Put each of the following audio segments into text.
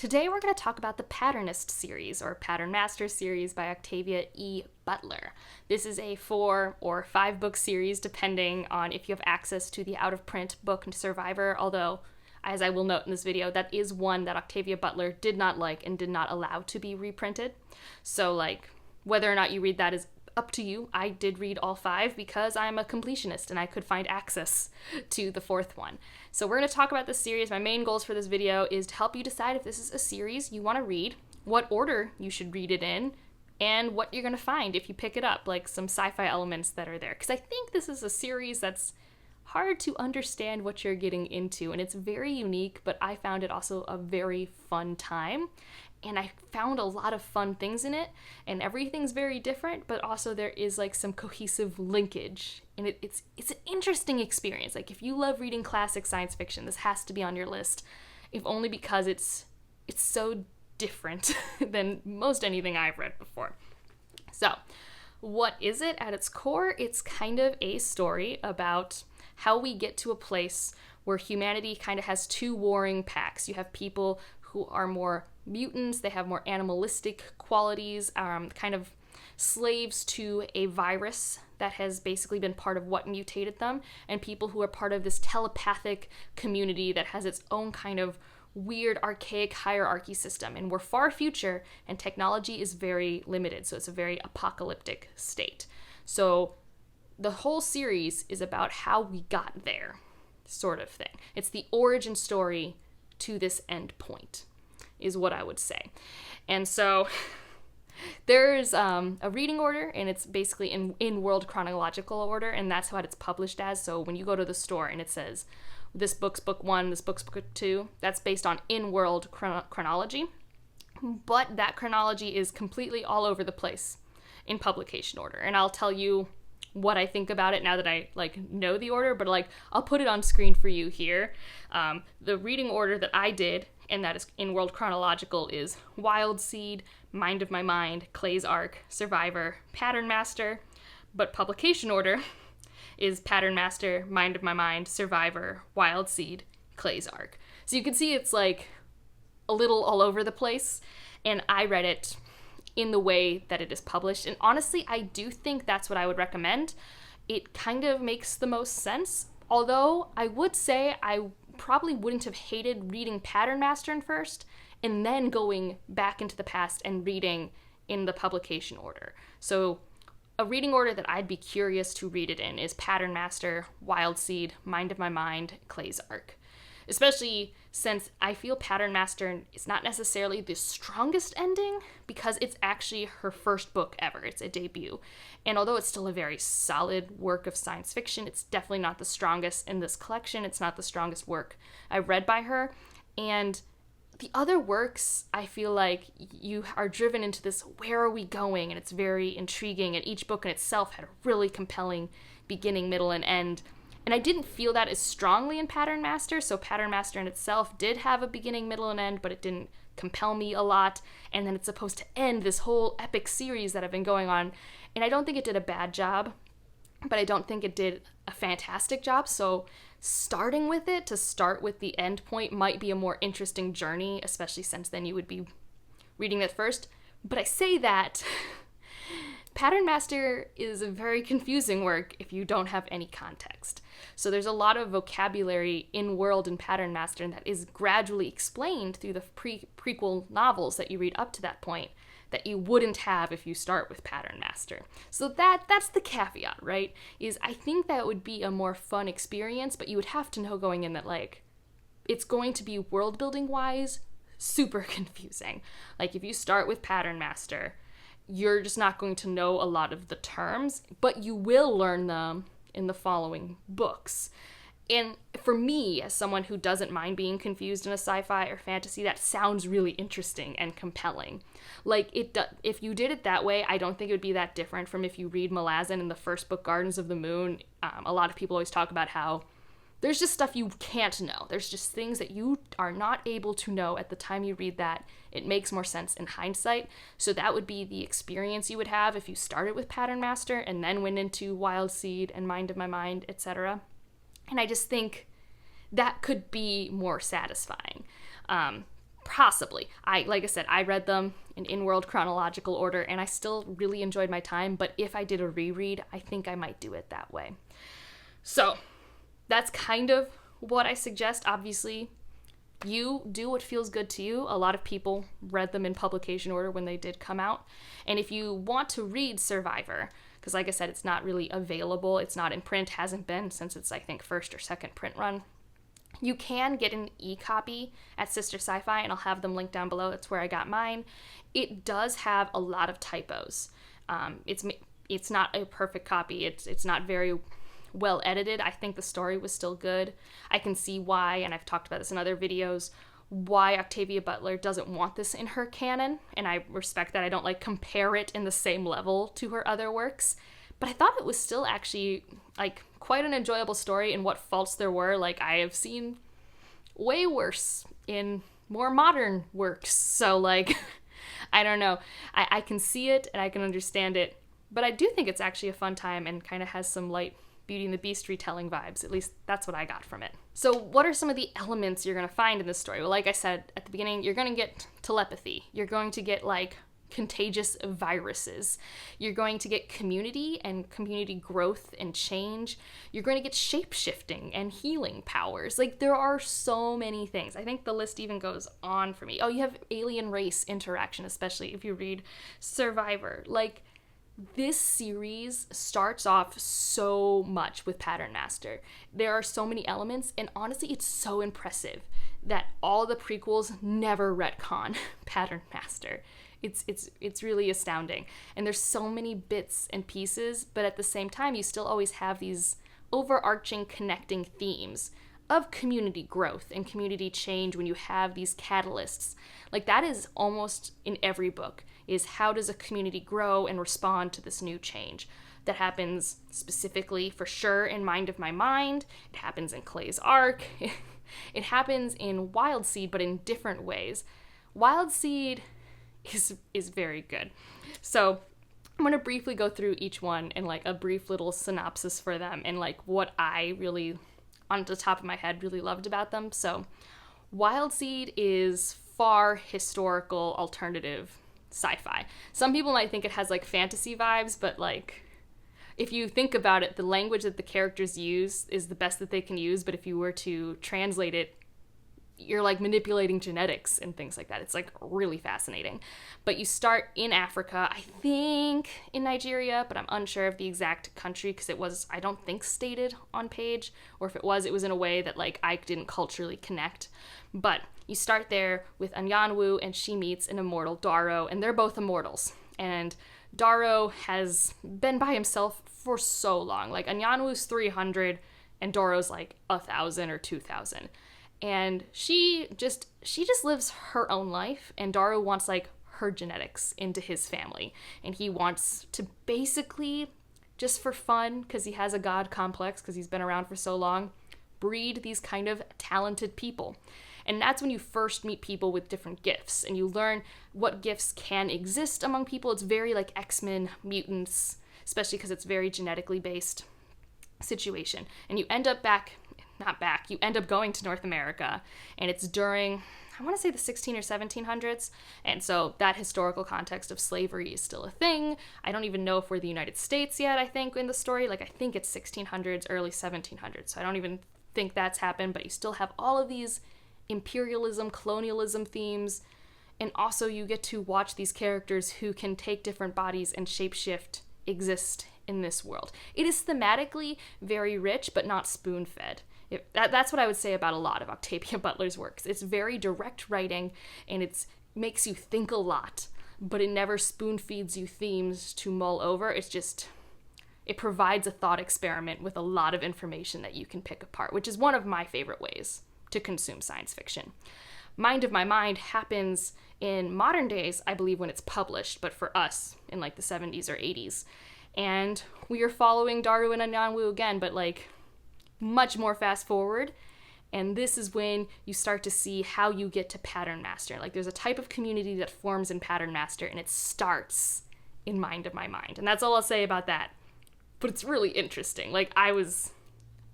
Today we're going to talk about the Patternist series, or Pattern Master series by Octavia E. Butler. This is a 4 or 5 book series, depending on if you have access to the out-of-print book Survivor, although, as I will note in this video, that is one that Octavia Butler did not like and did not allow to be reprinted. So, whether or not you read that is up to you. I did read all 5 because I'm a completionist and I could find access to the 4th one. So we're going to talk about this series. My main goals for this video is to help you decide if this is a series you want to read, what order you should read it in, and what you're going to find if you pick it up, like some sci-fi elements that are there. Because I think this is a series that's hard to understand what you're getting into, and it's very unique, but I found it also a very fun time. And I found a lot of fun things in it, and everything's very different, but also there is some cohesive linkage. And it's an interesting experience. If you love reading classic science fiction, this has to be on your list, if only because it's so different than most anything I've read before. So, what is it at its core? It's kind of a story about how we get to a place where humanity kind of has 2 warring packs. You have people who are more mutants, they have more animalistic qualities, kind of slaves to a virus that has basically been part of what mutated them, and people who are part of this telepathic community that has its own kind of weird archaic hierarchy system. And we're far future, and technology is very limited, so it's a very apocalyptic state. So the whole series is about how we got there, sort of thing. It's the origin story to this end point, is what I would say. And so there's a reading order, and it's basically in world chronological order, and that's what it's published as. So when you go to the store and it says, this book's book 1, this book's book 2, that's based on in-world chronology. But that chronology is completely all over the place in publication order. And I'll tell you what I think about it now that I know the order, but I'll put it on screen for you here. The reading order that I did, and that is in world chronological, is Wild Seed, Mind of My Mind, Clay's Ark, Survivor, Pattern Master, but publication order is Pattern Master, Mind of My Mind, Survivor, Wild Seed, Clay's Ark. So you can see it's a little all over the place, and I read it in the way that it is published. And honestly, I do think that's what I would recommend. It kind of makes the most sense. Although I would say I probably wouldn't have hated reading Pattern Master in first and then going back into the past and reading in the publication order. So a reading order that I'd be curious to read it in is Pattern Master, Wild Seed, Mind of My Mind, Clay's Ark. Especially since I feel Pattern Master is not necessarily the strongest ending, because it's actually her first book ever. It's a debut. And although it's still a very solid work of science fiction, it's definitely not the strongest in this collection. It's not the strongest work I've read by her. And the other works, I feel like you are driven into this, where are we going? And it's very intriguing. And each book in itself had a really compelling beginning, middle, and end. And I didn't feel that as strongly in Pattern Master, so Pattern Master in itself did have a beginning, middle, and end, but it didn't compel me a lot. And then it's supposed to end this whole epic series that have been going on, and I don't think it did a bad job, but I don't think it did a fantastic job. So starting with it to start with the end point might be a more interesting journey, especially since then you would be reading that first. But I say that Pattern Master is a very confusing work if you don't have any context. So there's a lot of vocabulary in world in Pattern Master that is gradually explained through the prequel novels that you read up to that point that you wouldn't have if you start with Pattern Master. So that's the caveat, right? Is I think that would be a more fun experience, but you would have to know going in that it's going to be world building wise super confusing. If you start with Pattern Master, you're just not going to know a lot of the terms, but you will learn them in the following books. And for me, as someone who doesn't mind being confused in a sci-fi or fantasy, that sounds really interesting and compelling. If you did it that way, I don't think it would be that different from if you read Malazan in the first book, Gardens of the Moon. A lot of people always talk about how there's just stuff you can't know. There's just things that you are not able to know at the time you read that. It makes more sense in hindsight. So that would be the experience you would have if you started with Pattern Master and then went into Wild Seed and Mind of My Mind, etc. And I just think that could be more satisfying. Possibly. Like I said, I read them in world chronological order, and I still really enjoyed my time, but if I did a reread, I think I might do it that way. So, that's kind of what I suggest. Obviously, you do what feels good to you. A lot of people read them in publication order when they did come out. And if you want to read Survivor, because like I said, it's not really available, it's not in print, hasn't been since its, I think, first or second print run, you can get an e-copy at Sister Sci-Fi, and I'll have them linked down below. That's where I got mine. It does have a lot of typos. It's not a perfect copy. It's not very well edited. I think the story was still good. I can see why, and I've talked about this in other videos, why Octavia Butler doesn't want this in her canon, and I respect that. I don't compare it in the same level to her other works, but I thought it was still actually quite an enjoyable story. And what faults there were, I have seen way worse in more modern works. So I don't know. I can see it and I can understand it, but I do think it's actually a fun time and kind of has some light Beauty and the Beast retelling vibes. At least that's what I got from it. So what are some of the elements you're going to find in this story? Well, like I said at the beginning, you're going to get telepathy. You're going to get contagious viruses. You're going to get community and community growth and change. You're going to get shape-shifting and healing powers. There are so many things. I think the list even goes on for me. Oh, you have alien race interaction, especially if you read Survivor. This series starts off so much with Pattern Master. There are so many elements, and honestly, it's so impressive that all the prequels never retcon Pattern Master. It's really astounding. And there's so many bits and pieces, but at the same time, you still always have these overarching connecting themes of community growth and community change when you have these catalysts. That is almost in every book, is how does a community grow and respond to this new change? That happens specifically, for sure, in Mind of My Mind. It happens in Clay's arc. It happens in Wild Seed, but in different ways. Wild Seed is very good. So I'm going to briefly go through each one and a brief little synopsis for them and what I really, on the top of my head, really loved about them. So Wild Seed is far historical alternative sci-fi. Some people might think it has fantasy vibes, but if you think about it, the language that the characters use is the best that they can use, but if you were to translate it, you're manipulating genetics and things like that. It's really fascinating. But you start in Africa, I think in Nigeria, but I'm unsure of the exact country because it was, I don't think, stated on page, or if it was in a way that I didn't culturally connect. But you start there with Anyanwu, and she meets an immortal Darrow, and they're both immortals. And Darrow has been by himself for so long. Anyanwu's 300 and Darrow's 1,000 or 2,000. And she just lives her own life, and Darrow wants her genetics into his family, and he wants to basically, just for fun, because he has a god complex, because he's been around for so long, breed these kind of talented people. And that's when you first meet people with different gifts, and you learn what gifts can exist among people. It's very X-Men, mutants, especially because it's very genetically based situation. And you end up you end up going to North America, and it's during, I want to say, the 16 or 1700s, and so that historical context of slavery is still a thing. I don't even know if we're the United States yet, I think, in the story. I think it's 1600s, early 1700s, so I don't even think that's happened, but you still have all of these imperialism, colonialism themes, and also you get to watch these characters who can take different bodies and shapeshift exist in this world. It is thematically very rich, but not spoon-fed. That's what I would say about a lot of Octavia Butler's works. It's very direct writing, and it makes you think a lot, but it never spoon-feeds you themes to mull over. It provides a thought experiment with a lot of information that you can pick apart, which is one of my favorite ways to consume science fiction. Mind of My Mind happens in modern days, I believe, when it's published, but for us, in the 70s or 80s. And we are following Darrow and Anyanwu again, but much more fast forward, and this is when you start to see how you get to Pattern Master. There's a type of community that forms in Pattern Master, and it starts in Mind of My Mind, and that's all I'll say about that. But it's really interesting. I was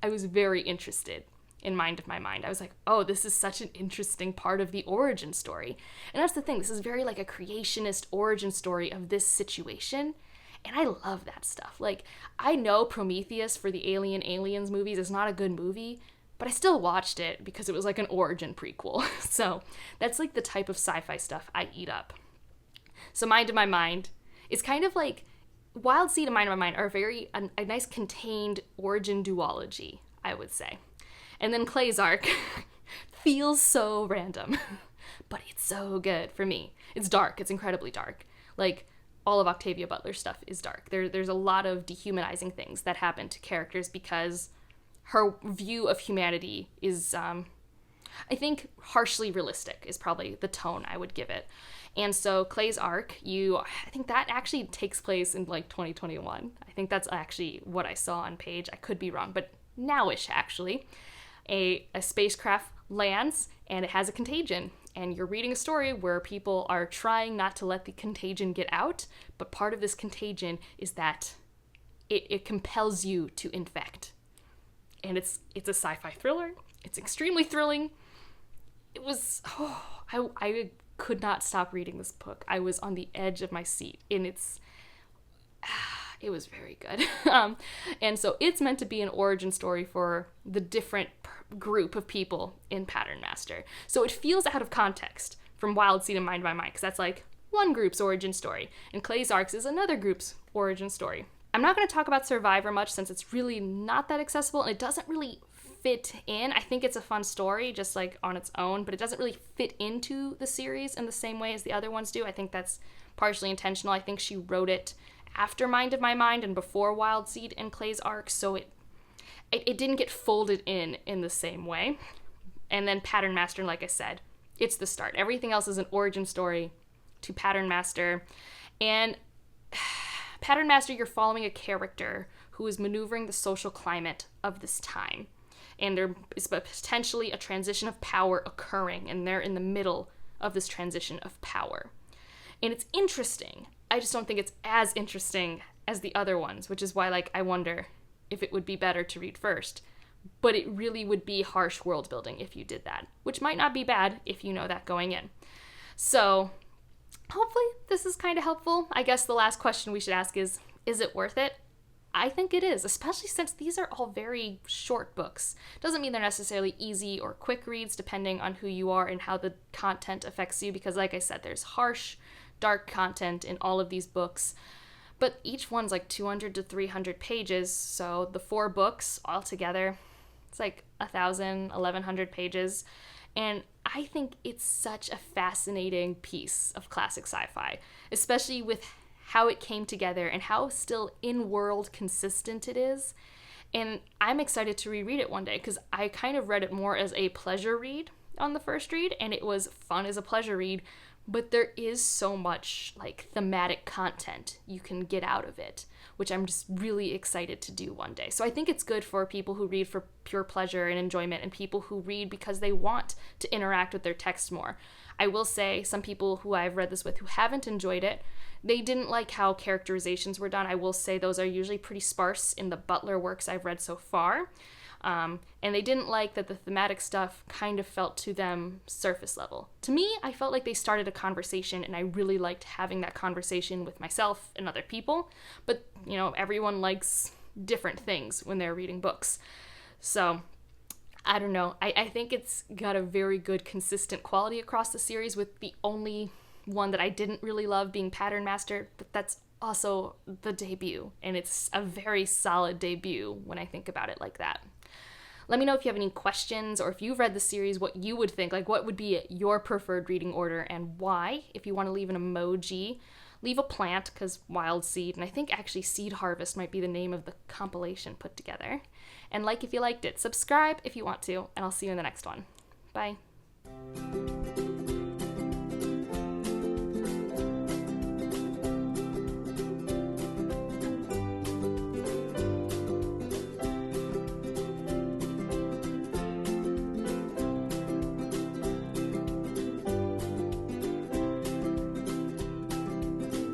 very interested in Mind of My Mind. I was like, oh, this is such an interesting part of the origin story. And that's the thing, this is very like a creationist origin story of this situation. And I love that stuff. Like, I know Prometheus for the Aliens movies is not a good movie, but I still watched it because it was like an origin prequel. So that's like the type of sci-fi stuff I eat up. So Mind of My Mind is kind of like Wild Seed and Mind of My Mind are a nice contained origin duology, I would say. And then Clay's arc feels so random, but it's so good for me. It's dark. It's incredibly dark. Like, all of Octavia Butler's stuff is dark. There's a lot of dehumanizing things that happen to characters because her view of humanity is, I think, harshly realistic is probably the tone I would give it. And so Clay's arc, I think that actually takes place in like 2021. I think that's actually what I saw on page. I could be wrong, but nowish actually. A spacecraft lands and it has a contagion. And you're reading a story where people are trying not to let the contagion get out, but part of this contagion is that it compels you to infect. And it's a sci-fi thriller. It's extremely thrilling. It was, I could not stop reading this book. I was on the edge of my seat, and it was very good. And so it's meant to be an origin story for the different group of people in Pattern Master. So it feels out of context from Wild Seed and Mind by Mind, because that's like one group's origin story, and Clay's Arcs is another group's origin story. I'm not going to talk about Survivor much since it's really not that accessible, and it doesn't really fit in. I think it's a fun story just like on its own, but it doesn't really fit into the series in the same way as the other ones do. I think that's partially intentional. I think she wrote it after Mind of My Mind and before Wild Seed and Clay's Arc, so it didn't get folded in the same way. And then Pattern Master, like I said, it's the start. Everything else is an origin story to Pattern Master. And Pattern Master, you're following a character who is maneuvering the social climate of this time. And there is potentially a transition of power occurring, and they're in the middle of this transition of power. And it's interesting. I just don't think it's as interesting as the other ones, which is why, like, I wonder if it would be better to read first. But it really would be harsh world building if you did that, which might not be bad if you know that going in. So hopefully this is kind of helpful. I guess the last question we should ask is it worth it? I think it is, especially since these are all very short books. Doesn't mean they're necessarily easy or quick reads, depending on who you are and how the content affects you, because like I said, there's harsh, dark content in all of these books. But each one's like 200 to 300 pages, so the 4 books all together, it's like 1,000, 1,100 pages. And I think it's such a fascinating piece of classic sci-fi, especially with how it came together and how still in-world consistent it is. And I'm excited to reread it one day because I kind of read it more as a pleasure read on the first read, and it was fun as a pleasure read, but there is so much like thematic content you can get out of it, which I'm just really excited to do one day. So I think it's good for people who read for pure pleasure and enjoyment and people who read because they want to interact with their text more. I will say some people who I've read this with who haven't enjoyed it, they didn't like how characterizations were done. I will say those are usually pretty sparse in the Butler works I've read so far. And they didn't like that the thematic stuff kind of felt to them surface level. To me, I felt like they started a conversation, and I really liked having that conversation with myself and other people. But, you know, everyone likes different things when they're reading books. So, I don't know. I think it's got a very good, consistent quality across the series, with the only one that I didn't really love being Pattern Master, but that's also the debut, and it's a very solid debut when I think about it like that. Let me know if you have any questions, or if you've read the series, what you would think, like what would be your preferred reading order and why. If you want to leave an emoji, leave a plant, because Wild Seed, and I think actually Seed Harvest might be the name of the compilation put together. And like if you liked it, subscribe if you want to, and I'll see you in the next one. Bye.